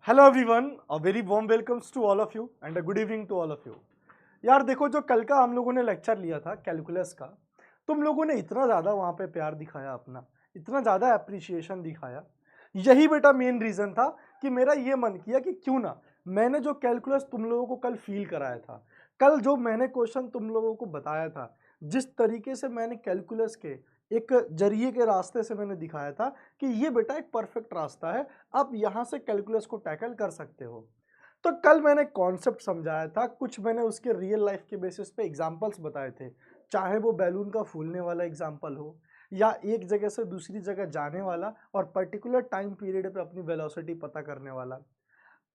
Hello everyone, a very warm welcomes to all of you and a good evening to all of you. यार देखो, जो कल का हम लोगों ने लेक्चर लिया था कैलकुलस का, तुम लोगों ने इतना ज़्यादा वहाँ पे प्यार दिखाया अपना, इतना ज़्यादा अप्रिसिएशन दिखाया। यही बेटा मेन रीज़न था कि मेरा ये मन किया कि क्यों ना मैंने जो कैलकुलस तुम लोगों को कल फील कराया था, कल जो मैंने क्वेश्चन तुम लोगों को बताया था, जिस तरीके से मैंने कैलकुलस के एक जरिए के रास्ते से मैंने दिखाया था कि ये बेटा एक परफेक्ट रास्ता है, आप यहाँ से कैलकुलस को टैकल कर सकते हो। तो कल मैंने कॉन्सेप्ट समझाया था, कुछ मैंने उसके रियल लाइफ के बेसिस पे एग्जांपल्स बताए थे, चाहे वो बैलून का फूलने वाला एग्जांपल हो या एक जगह से दूसरी जगह जाने वाला और पर्टिकुलर टाइम पीरियड पे अपनी वेलोसिटी पता करने वाला।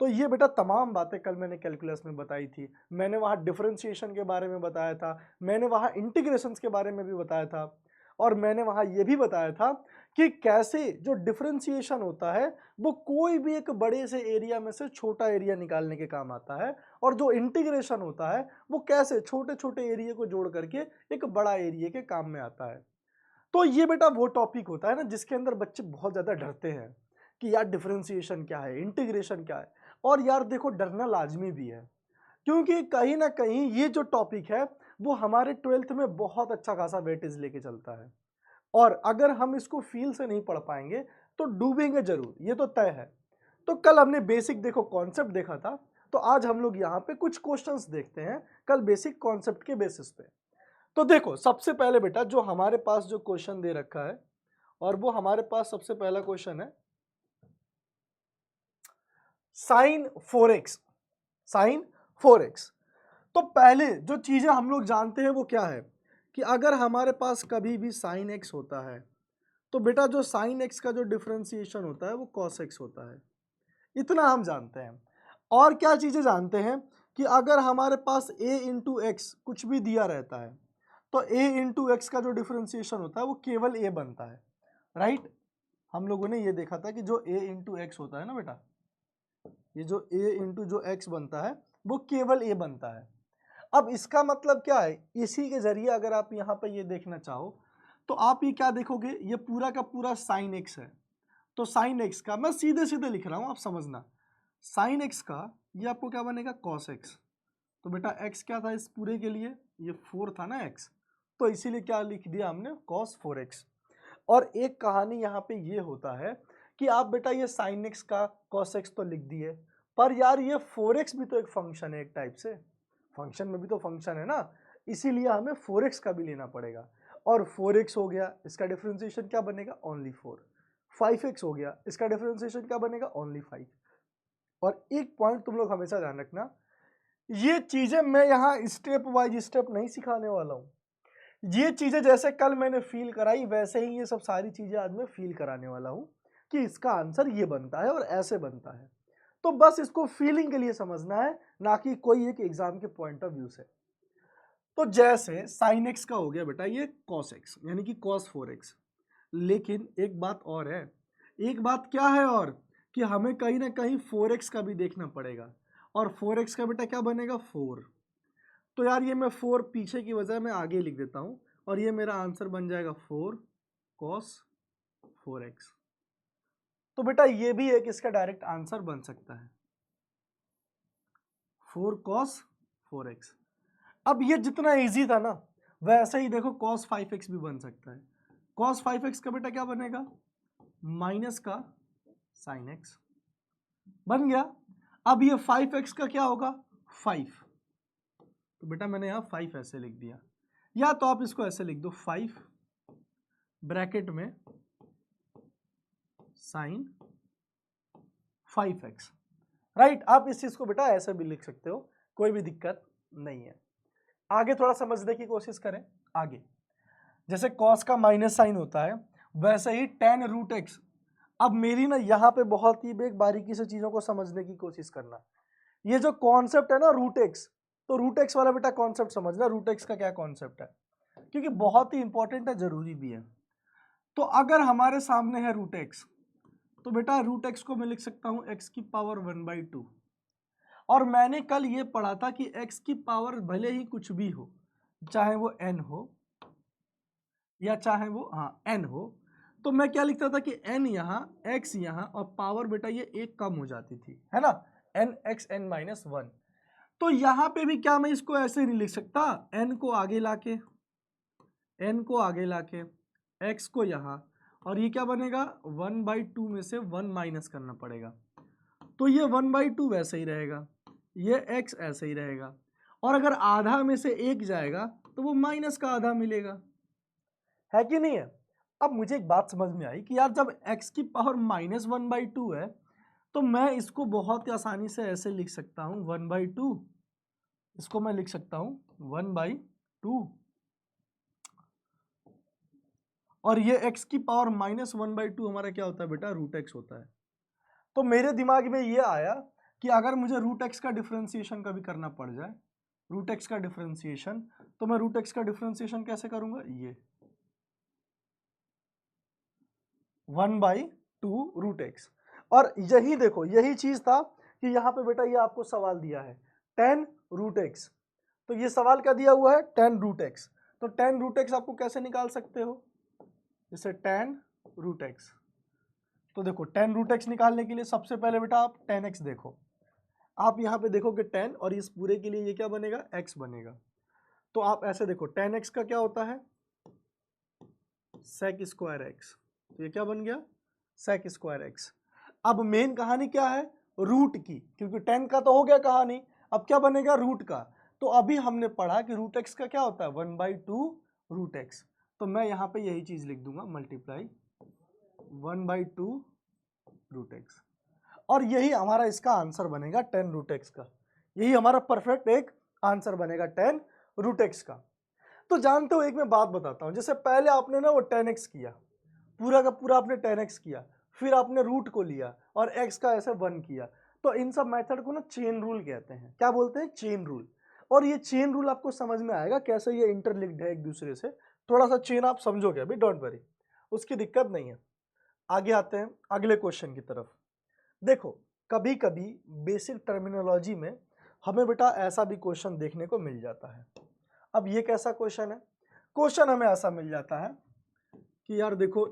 तो ये बेटा तमाम बातें कल मैंने कैलकुलस में बताई थी। मैंने वहाँ डिफरेंशिएशन के बारे में बताया था, मैंने वहाँ इंटीग्रेशंस के बारे में भी बताया था और मैंने वहाँ ये भी बताया था कि कैसे जो डिफरेंशिएशन होता है वो कोई भी एक बड़े से एरिया में से छोटा एरिया निकालने के काम आता है और जो इंटीग्रेशन होता है वो कैसे छोटे छोटे एरिया को जोड़ करके एक बड़ा एरिया के काम में आता है। तो ये बेटा वो टॉपिक होता है ना जिसके अंदर बच्चे बहुत ज़्यादा डरते हैं कि यार डिफरेंशिएशन क्या है, इंटीग्रेशन क्या है। और यार देखो, डरना लाजमी भी है, क्योंकि कहीं ना कहीं ये जो टॉपिक है वो हमारे 12th में बहुत अच्छा खासा वेटेज लेके चलता है और अगर हम इसको फील से नहीं पढ़ पाएंगे तो डूबेंगे जरूर, ये तो तय है। तो कल हमने बेसिक देखो कॉन्सेप्ट देखा था, तो आज हम लोग यहाँ पे कुछ क्वेश्चंस देखते हैं कल बेसिक कॉन्सेप्ट के बेसिस पे। तो देखो, सबसे पहले बेटा जो हमारे पास जो क्वेश्चन दे रखा है और वो हमारे पास सबसे पहला क्वेश्चन है साइन 4x। साइन 4x, तो पहले जो चीजें हम लोग जानते हैं वो क्या है कि अगर हमारे पास कभी भी साइन x होता है तो बेटा जो साइन x का जो डिफरेंशिएशन होता है वो cos x होता है, इतना हम जानते हैं। और क्या चीजें जानते हैं कि अगर हमारे पास a इंटू एक्स कुछ भी दिया रहता है तो a इंटू एक्स का जो डिफरेंशिएशन होता है वो केवल a बनता है, राइट। हम लोगों ने ये देखा था कि जो a इंटू एक्स होता है ना बेटा, ये जो a इंटू जो x बनता है वो केवल a बनता है। अब इसका मतलब क्या है, इसी के जरिए अगर आप यहाँ पे ये देखना चाहो तो आप ये क्या देखोगे, ये पूरा का पूरा साइन एक्स है। तो साइन एक्स का मैं सीधे सीधे लिख रहा हूँ, आप समझना, साइन एक्स का ये आपको क्या बनेगा, कॉस एक्स। तो बेटा एक्स क्या था इस पूरे के लिए, ये 4 था ना एक्स, तो इसीलिए क्या लिख दिया हमने, कॉस 4x। और एक कहानी यहाँ पे ये होता है कि आप बेटा ये साइन एक्स का कॉस एक्स तो लिख दिए, पर यार ये 4x भी तो एक फंक्शन है, एक टाइप से फंक्शन में भी तो फंक्शन है ना, इसीलिए हमें 4x का भी लेना पड़ेगा। और 4x हो गया, इसका डिफरेंशिएशन क्या बनेगा, ओनली 4। 5x हो गया, इसका डिफरेंशिएशन क्या बनेगा, ओनली 5। और एक पॉइंट तुम लोग हमेशा ध्यान रखना, ये चीजें मैं यहाँ स्टेप वाइज स्टेप नहीं सिखाने वाला हूँ, ये चीजें जैसे कल मैंने फील कराई वैसे ही ये सब सारी चीजें आज मैं फील कराने वाला हूँ कि इसका आंसर ये बनता है और ऐसे बनता है। तो बस इसको फीलिंग के लिए समझना है, ना कि कोई एक एग्जाम के पॉइंट ऑफ व्यू से। तो जैसे साइन एक्स का हो गया बेटा ये कॉस एक्स, यानी कि कॉस 4x। लेकिन एक बात और है, एक बात क्या है और कि हमें कहीं ना कहीं 4x का भी देखना पड़ेगा, और 4x का बेटा क्या बनेगा, 4। तो यार ये मैं 4 पीछे की बजाय मैं आगे लिख देता हूँ और ये मेरा आंसर बन जाएगा 4 cos 4x। तो बेटा ये भी एक इसका डायरेक्ट आंसर बन सकता है, 4 cos 4x। अब ये जितना इजी था ना, वैसे ही देखो cos 5x भी बन सकता है। cos 5x का बेटा क्या बनेगा, माइनस का sin x बन गया। अब ये 5x का क्या होगा, 5। तो बेटा मैंने यहाँ 5 ऐसे लिख दिया, या तो आप इसको ऐसे लिख दो, 5 ब्रैकेट में साइन 5x, राइट। आप इस चीज को बेटा ऐसे भी लिख सकते हो, कोई भी दिक्कत नहीं है। आगे थोड़ा समझने की कोशिश करें। आगे जैसे cos का माइनस साइन होता है वैसे ही tan रूट एक्स। अब मेरी ना यहाँ पे बहुत ही एक बारीकी से चीजों को समझने की कोशिश करना, ये जो कॉन्सेप्ट है ना रूट एक्स, तो रूट एक्स वाला बेटा कॉन्सेप्ट समझना, रूट एक्स का क्या कॉन्सेप्ट है, क्योंकि बहुत ही इंपॉर्टेंट है, जरूरी भी है। तो अगर हमारे सामने है रूट एक्स, तो बेटा रूट एक्स को मैं लिख सकता हूं एक्स की पावर 1/2। और मैंने कल ये पढ़ा था कि एक्स की पावर भले ही कुछ भी हो, चाहे वो n हो या चाहे वो n हो, तो मैं क्या लिखता था कि n यहाँ, x यहाँ, और पावर बेटा ये एक कम हो जाती थी, है ना, n x n माइनस 1। तो यहाँ पे भी क्या मैं इसको ऐसे नहीं लिख सकता, n को आगे लाके x को यहाँ, और ये क्या बनेगा 1/2 में से 1 माइनस करना पड़ेगा, तो ये 1/2 वैसे ही रहेगा, ये x ऐसे ही रहेगा, और अगर आधा में से एक जाएगा तो वो माइनस का आधा मिलेगा, है कि नहीं है। अब मुझे एक बात समझ में आई कि यार जब x की पावर -1/2 है तो मैं इसको बहुत ही आसानी से ऐसे लिख सकता हूँ 1/2, इसको मैं लिख सकता हूँ 1/2, और ये x की पावर -1/2 हमारा क्या होता है बेटा, √x होता है। तो मेरे दिमाग में ये आया कि अगर मुझे √x का डिफरेंशिएशन कभी करना पड़ जाए, √x का डिफरेंशिएशन, तो मैं √x का डिफरेंशिएशन कैसे करूंगा, ये 1/2 √x। और यही देखो, यही चीज था कि यहाँ पे बेटा ये आपको सवाल दिया है tan √x, तो ये सवाल क्या दिया हुआ है, tan √x। तो tan √x आपको कैसे निकाल सकते हो, जैसे tan √x, तो देखो tan √x निकालने के लिए सबसे पहले बेटा आप tan x देखो, आप यहाँ पे देखोगे tan, और इस पूरे के लिए ये क्या बनेगा, x बनेगा। तो आप ऐसे देखो tan x का क्या होता है, sec स्क्वायर x, तो ये क्या बन गया, sec स्क्वायर x। अब मेन कहानी क्या है, रूट की, क्योंकि tan का तो हो गया कहानी, अब क्या बनेगा, रूट का। तो अभी हमने पढ़ा कि √x का क्या होता है, 1/2 √x, तो मैं यहाँ पे यही चीज लिख दूंगा, मल्टीप्लाई 1/2 √x, और यही हमारा इसका आंसर बनेगा tan √x का, यही हमारा परफेक्ट एक आंसर बनेगा tan √x का। तो जानते हो एक मैं बात बताता हूं, जैसे पहले आपने ना वो tan x किया, पूरा का पूरा आपने tan x किया, फिर आपने रूट को लिया और x का ऐसे 1 किया, तो इन सब मेथड को ना चेन रूल कहते हैं। क्या बोलते हैं, चेन रूल। और ये चेन रूल आपको समझ में आएगा कैसे ये इंटरलिंक्ड है एक दूसरे से, थोड़ा सा चेन आप समझोगे अभी, डोंट वरी, उसकी दिक्कत नहीं है। आगे आते हैं अगले क्वेश्चन की तरफ। देखो कभी कभी बेसिक टर्मिनोलॉजी में हमें बेटा ऐसा भी क्वेश्चन देखने को मिल जाता है। अब ये कैसा क्वेश्चन है, क्वेश्चन हमें ऐसा मिल जाता है कि यार देखो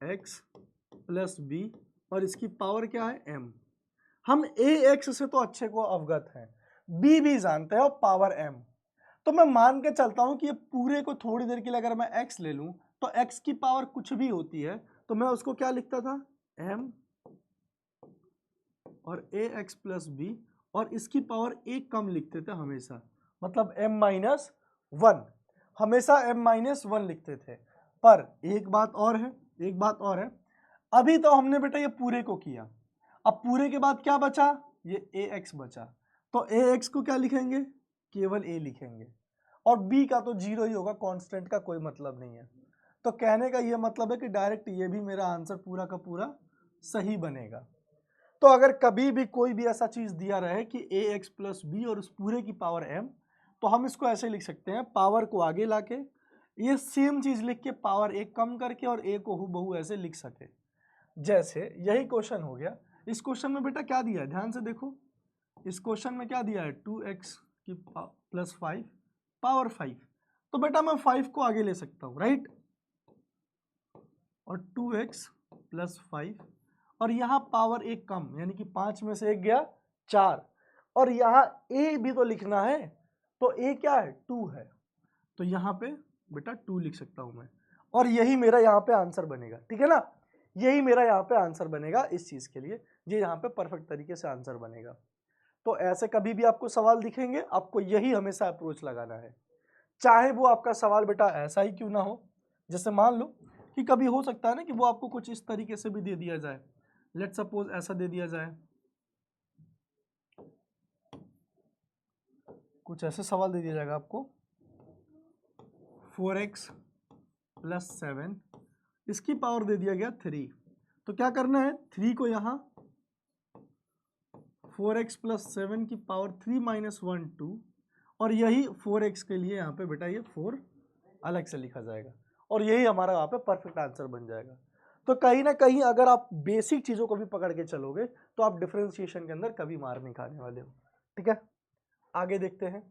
ax + b और इसकी पावर क्या है, m। हम ax से तो अच्छे को अवगत हैं, b भी जानते हैं और पावर m। तो मैं मान के चलता हूं कि ये पूरे को थोड़ी देर के लिए अगर मैं x ले लूं तो x की पावर कुछ भी होती है, तो मैं उसको क्या लिखता था, m और ax + b, और इसकी पावर एक कम लिखते थे हमेशा, मतलब m-1, हमेशा m-1 लिखते थे। पर एक बात और है, अभी तो हमने बेटा ये पूरे को किया, अब पूरे के बाद क्या बचा, ये ax बचा, तो ax को क्या लिखेंगे, केवल a लिखेंगे, और b का तो 0 ही होगा, कांस्टेंट का कोई मतलब नहीं है। तो कहने का ये मतलब है कि डायरेक्ट ये भी मेरा आंसर पूरा का पूरा सही बनेगा। तो अगर कभी भी कोई भी ऐसा चीज दिया रहे कि ax + b और उस पूरे की पावर m, तो हम इसको ऐसे लिख सकते हैं, पावर को आगे लाके ये सेम चीज लिख के पावर एक कम करके और a को हूबहू ऐसे लिख सके। जैसे यही क्वेश्चन हो गया, इस क्वेश्चन में बेटा क्या दिया है, ध्यान से देखो, इस क्वेश्चन में क्या दिया है, 2x + 5 पावर 5, तो बेटा मैं 5 को आगे ले सकता हूँ, राइट, और 2x + 5, और यहाँ पावर एक कम, यानी कि 5 में से एक गया 4, और यहाँ a भी तो लिखना है, तो a क्या है, 2 है, तो यहाँ पे बेटा 2 लिख सकता हूँ मैं, और यही मेरा यहाँ पे आंसर बनेगा, ठीक है ना, यही मेरा यहाँ पे आंसर बनेगा इस चीज के लिए, ये यहाँ पे परफेक्ट तरीके से आंसर बनेगा। तो ऐसे कभी भी आपको सवाल दिखेंगे, आपको यही हमेशा अप्रोच लगाना है, चाहे वो आपका सवाल बेटा ऐसा ही क्यों ना हो। जैसे मान लो कि कभी हो सकता है ना कि वो आपको कुछ इस तरीके से भी दे दिया जाए, लेट सपोज ऐसा दे दिया जाए, कुछ ऐसे सवाल दे दिया जाएगा आपको, 4x + 7, इसकी पावर दे दिया गया 3, तो क्या करना है, 3 को यहाँ 4x + 7 की पावर 3 - 1 2, और यही 4x के लिए यहाँ पे बेटा ये 4 अलग से लिखा जाएगा, और यही हमारा यहाँ पे परफेक्ट आंसर बन जाएगा। तो कहीं ना कहीं अगर आप बेसिक चीजों को भी पकड़ के चलोगे तो आप डिफरेंशिएशन के अंदर कभी मार नहीं खाने वाले हो, ठीक है। आगे देखते हैं,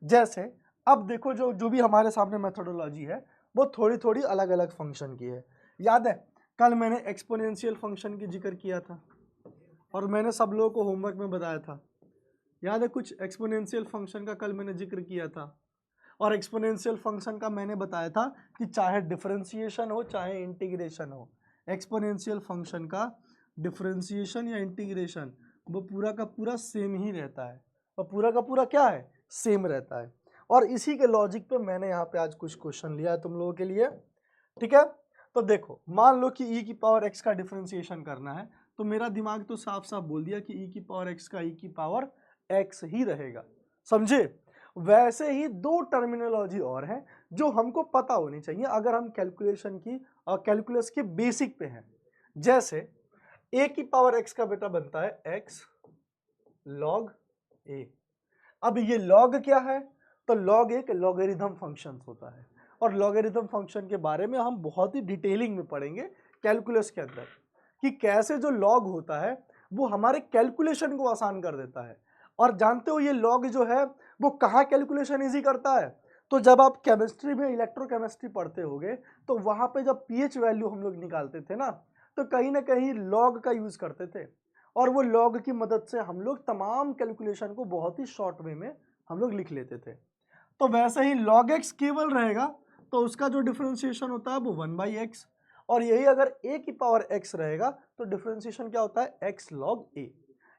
जैसे अब देखो जो भी हमारे सामने मेथोडोलॉजी है वो थोड़ी थोड़ी अलग अलग फंक्शन की है। याद है कल मैंने एक्सपोनेंशियल फंक्शन की जिक्र किया था और मैंने सब लोगों को होमवर्क में बताया था, याद है कुछ एक्सपोनेंशियल फंक्शन का कल मैंने जिक्र किया था। और एक्सपोनेंशियल फंक्शन का मैंने बताया था कि चाहे डिफरेंशिएशन हो चाहे इंटीग्रेशन हो, एक्सपोनेंशियल फंक्शन का डिफरेंशिएशन या इंटीग्रेशन वो पूरा का पूरा सेम ही रहता है, और पूरा का पूरा क्या है, सेम रहता है। और इसी के लॉजिक पे मैंने यहाँ पे आज कुछ क्वेश्चन लिया है तुम लोगों के लिए, ठीक है। तो देखो मान लो कि e की पावर x का डिफरेंशिएशन करना है, तो मेरा दिमाग तो साफ साफ बोल दिया कि e की पावर x का e की पावर x ही रहेगा, समझे। वैसे ही दो टर्मिनोलॉजी और है जो हमको पता होनी चाहिए अगर हम कैलकुलेशन की और कैलकुलस के बेसिक पे हैं। जैसे a की पावर x का बेटा बनता है x log a। अब ये log क्या है, तो log एक लॉगरिथम फंक्शन होता है, और लॉगरिथम फंक्शन के बारे में हम बहुत ही डिटेलिंग में पढ़ेंगे कैलकुलस के अंदर कि कैसे जो log होता है वो हमारे कैलकुलेशन को आसान कर देता है। और जानते हो ये log जो है वो कहाँ कैलकुलेशन इजी करता है, तो जब आप केमिस्ट्री में इलेक्ट्रोकेमिस्ट्री पढ़ते होगे तो वहां पे जब pH वैल्यू हम लोग निकालते थे ना, तो कहीं ना कहीं log का यूज करते थे, और वो log की मदद से हम लोग तमाम कैलकुलेशन को बहुत ही शॉर्ट वे में हम लोग लिख लेते थे। तो वैसे ही log x केवल रहेगा तो उसका जो डिफरेंशिएशन होता है वो 1/x, और यही अगर a की पावर x रहेगा तो डिफरेंशिएशन क्या होता है x log a।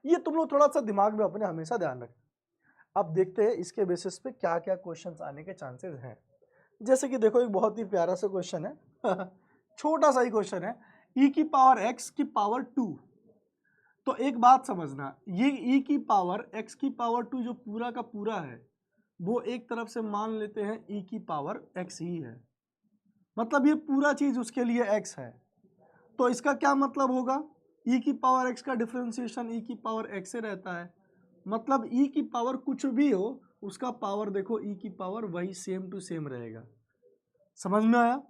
ये तुम लोग थोड़ा सा दिमाग में अपने हमेशा ध्यान रखना। अब देखते हैं इसके बेसिस पे क्या क्या क्वेश्चंस आने के चांसेस हैं। जैसे कि देखो एक बहुत ही प्यारा सा क्वेश्चन है छोटा सा ही क्वेश्चन है, e की पावर x की पावर 2। तो एक बात समझना, ये e की पावर x की पावर 2 जो पूरा का पूरा है वो एक तरफ से मान लेते हैं e की पावर x ही है, मतलब ये पूरा चीज उसके लिए x है। तो इसका क्या मतलब होगा, e की पावर x का डिफरेंशिएशन e की पावर x से रहता है, मतलब e की पावर कुछ भी हो उसका पावर देखो e की पावर वही सेम टू सेम रहेगा। समझ में आया।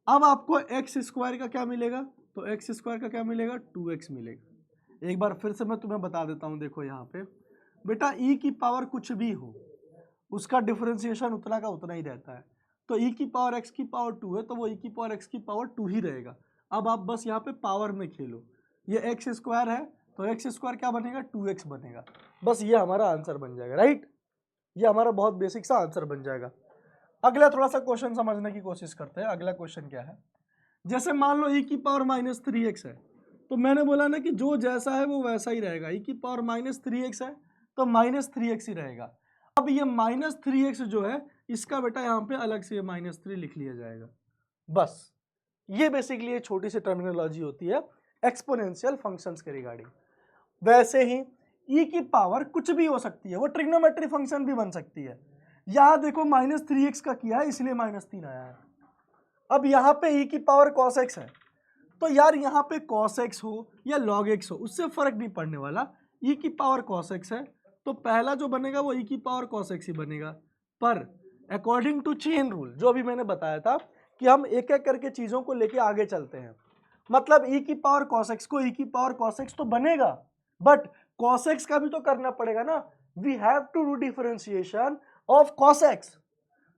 अब आपको एक्स स्क्वायर का क्या मिलेगा, तो एक्स स्क्वायर का क्या मिलेगा, 2x मिलेगा। एक बार फिर से मैं तुम्हें बता देता हूं, देखो यहाँ पे बेटा e की पावर कुछ भी हो उसका डिफरेंशिएशन उतना का उतना ही रहता है। तो e की पावर x की पावर 2 है तो वो e की पावर x की पावर 2 ही रहेगा। अब आप बस यहाँ पे पावर में खेलो, ये एक्स स्क्वायर है तो एक्स स्क्वायर क्या बनेगा, 2x बनेगा। बस ये हमारा आंसर बन जाएगा, राइट। ये हमारा बहुत बेसिक सा आंसर बन जाएगा। अगला थोड़ा सा क्वेश्चन समझने की कोशिश करते हैं। अगला क्वेश्चन क्या है, जैसे मान लो e की पावर -3x है, तो मैंने बोला ना कि जो जैसा है वो वैसा ही रहेगा। e की पावर -3x है तो -3x ही रहेगा। अब ये -3x जो है इसका बेटा यहाँ पे अलग से -3 लिख लिया जाएगा। बस ये बेसिकली एक छोटी सी टर्मिनोलॉजी होती है एक्सपोनेंशियल फंक्शंस के रिगार्डिंग। वैसे ही e की पावर कुछ भी हो सकती है, वो ट्रिग्नोमेट्री फंक्शन भी बन सकती है। यहाँ देखो -3x का किया है इसलिए -3 आया है। अब यहाँ पे e की पावर cos x है, तो यार यहाँ पे cos x हो या log x हो उससे फर्क नहीं पड़ने वाला। e की पावर cos x है तो पहला जो बनेगा वो e की पावर cos x ही बनेगा। पर अकॉर्डिंग टू चेन रूल जो अभी मैंने बताया था कि हम एक एक करके चीजों को लेके आगे चलते हैं, मतलब e की पावर cos x को e की पावर cos x तो बनेगा, बट cos x का भी तो करना पड़ेगा ना। We have to do differentiation of cos x।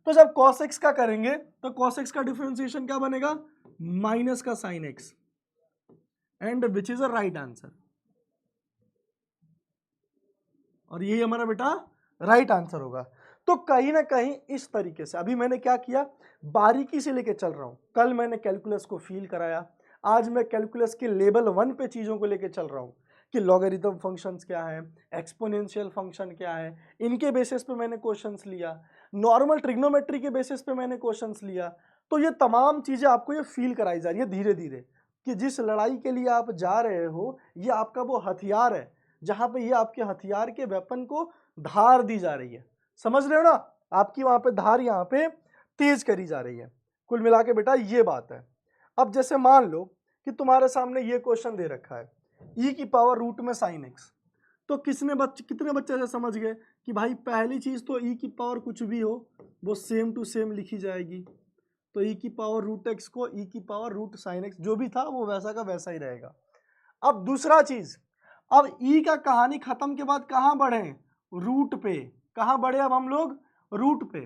तो जब cos x का करेंगे तो cos x का डिफरेंशिएशन क्या बनेगा, माइनस का sine x, and which is a right answer. और यही हमारा बेटा राइट आंसर होगा। तो कहीं ना कहीं इस तरीके से अभी मैंने क्या किया, बारीकी से लेके चल रहा हूं। कल मैंने कैलकुलस को फील कराया, आज मैं कैलकुलस के लेवल 1 पे चीजों को लेके चल रहा हूं कि लॉगरिथम फंक्शंस क्या है, एक्सपोनेंशियल फंक्शन क्या है, इनके बेसिस पे मैंने क्वेश्चंस लिया, नॉर्मल ट्रिग्नोमेट्री के बेसिस पे मैंने क्वेश्चंस लिया। तो ये तमाम चीजें आपको ये फील कराई जा रही है धीरे धीरे कि जिस लड़ाई के लिए आप जा रहे हो ये आपका वो हथियार है जहां पे ये आपके हथियार के वेपन को धार दी जा रही है। समझ रहे हो ना, आपकी वहां पे धार यहाँ पे तेज करी जा रही है। कुल मिला के बेटा ये बात है। अब जैसे मान लो कि तुम्हारे सामने ये क्वेश्चन दे रखा है e की पावर रूट में साइन x, तो कितने बच्चे ऐसे समझ गए कि भाई पहली चीज तो e की पावर कुछ भी हो वो सेम टू सेम लिखी जाएगी, तो e की पावर रूट x को e की पावर रूट साइन x जो भी था वो वैसा का वैसा ही रहेगा। अब दूसरा चीज, अब e का कहानी खत्म के बाद कहां बढ़े, रूट पे। कहां बढ़े अब हम लोग, रूट पे।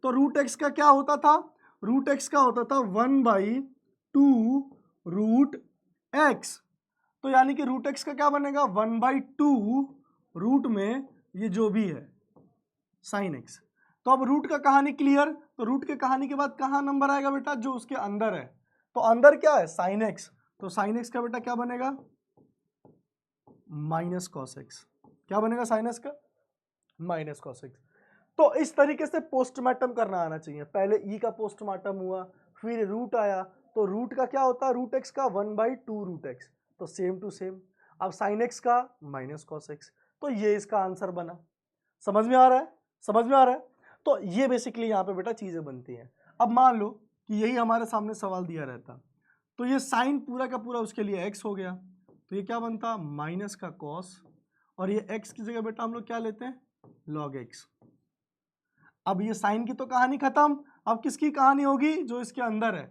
तो रूट एक्स का क्या होता था, रूट एक्स का होता था 1/2 रूट एक्स। तो यानी कि रूट एक्स का क्या बनेगा 1/2 रूट में ये जो भी है साइन एक्स। तो अब रूट का कहानी क्लियर। तो रूट के कहानी के बाद कहाँ नंबर आएगा बेटा, जो उसके अंदर है। तो अंदर क्या है साइन एक्स, तो साइन एक्स का बेटा क्या बनेगा माइनस कॉस एक्स। क्या बनेगा साइन एक्स का माइनस कॉस एक्स। तो इस तरीके से पोस्टमार्टम करना आना चाहिए। पहले ई का पोस्टमार्टम हुआ, फिर रूट आया, तो रूट का क्या होता है रूट एक्स का 1/2 रूट एक्स, तो सेम टू सेम। अब साइन एक्स का माइनस कॉस एक्स, तो ये इसका आंसर बना। समझ में आ रहा है, समझ में आ रहा है। तो ये बेसिकली यहाँ पे बेटा चीजें बनती हैं। अब मान लो कि यही हमारे सामने सवाल दिया रहता, तो ये साइन पूरा का पूरा उसके लिए एक्स हो गया, तो ये क्या बनता माइनस का कॉस, और ये एक्स की जगह बेटा हम लोग क्या लेते हैं लॉग एक्स। अब ये साइन की तो कहानी खत्म, अब किसकी कहानी होगी जो इसके अंदर है।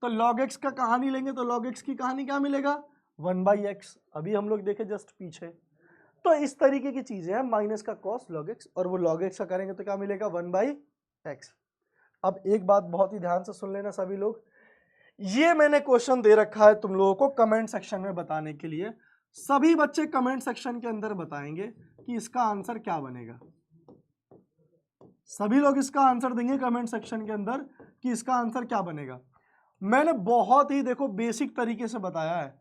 तो log x का कहानी लेंगे, तो log x की कहानी क्या मिलेगा 1/x। अभी हम लोग देखे जस्ट पीछे। तो इस तरीके की चीजें हैं, माइनस का कॉस log x, और वो log x का करेंगे तो क्या मिलेगा 1/x। अब एक बात बहुत ही ध्यान से सुन लेना सभी लोग, ये मैंने क्वेश्चन दे रखा है तुम लोगों को कमेंट सेक्शन में बताने के लिए। सभी बच्चे कमेंट सेक्शन के अंदर बताएंगे कि इसका आंसर क्या बनेगा। सभी लोग इसका आंसर देंगे कमेंट सेक्शन के अंदर कि इसका आंसर क्या बनेगा। मैंने बहुत ही देखो बेसिक तरीके से बताया है,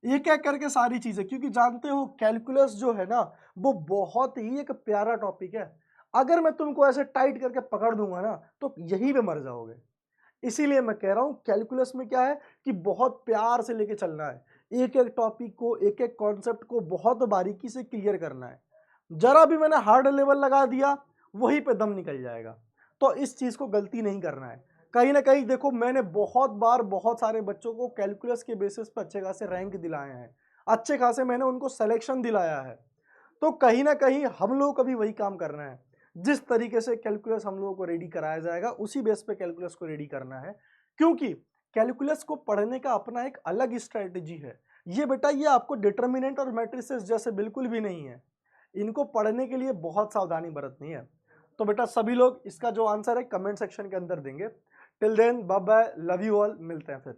एक एक करके सारी चीजें, क्योंकि जानते हो कैलकुलस जो है ना वो बहुत ही एक प्यारा टॉपिक है। अगर मैं तुमको ऐसे टाइट करके पकड़ दूंगा ना तो यहीं पे मर जाओगे। इसीलिए मैं कह रहा हूं कैलकुलस में क्या है कि बहुत प्यार से लेके चलना है, एक एक टॉपिक को, एक एक कॉन्सेप्ट को बहुत बारीकी से क्लियर करना है। जरा भी मैंने हार्ड लेवल लगा दिया वहीं पे दम निकल जाएगा। तो इस चीज को गलती नहीं करना है। कहीं ना कहीं देखो मैंने बहुत बार बहुत सारे बच्चों को कैलकुलस के बेसिस पर अच्छे खासे रैंक दिलाए हैं, अच्छे खासे मैंने उनको सिलेक्शन दिलाया है। तो कहीं ना कहीं हम लोगों को भी वही काम करना है। जिस तरीके से कैलकुलस हम लोगों को रेडी कराया जाएगा उसी बेस पे कैलकुलस को रेडी करना है, क्योंकि कैलकुलस को पढ़ने का अपना एक अलग स्ट्रेटेजी है। ये बेटा ये आपको डिटर्मिनेंट और मैट्रिसेस जैसे बिल्कुल भी नहीं है, इनको पढ़ने के लिए बहुत सावधानी बरतनी है। तो बेटा सभी लोग इसका जो आंसर है कमेंट सेक्शन के अंदर देंगे। Till then bye bye, love you all, मिलते हैं फिर।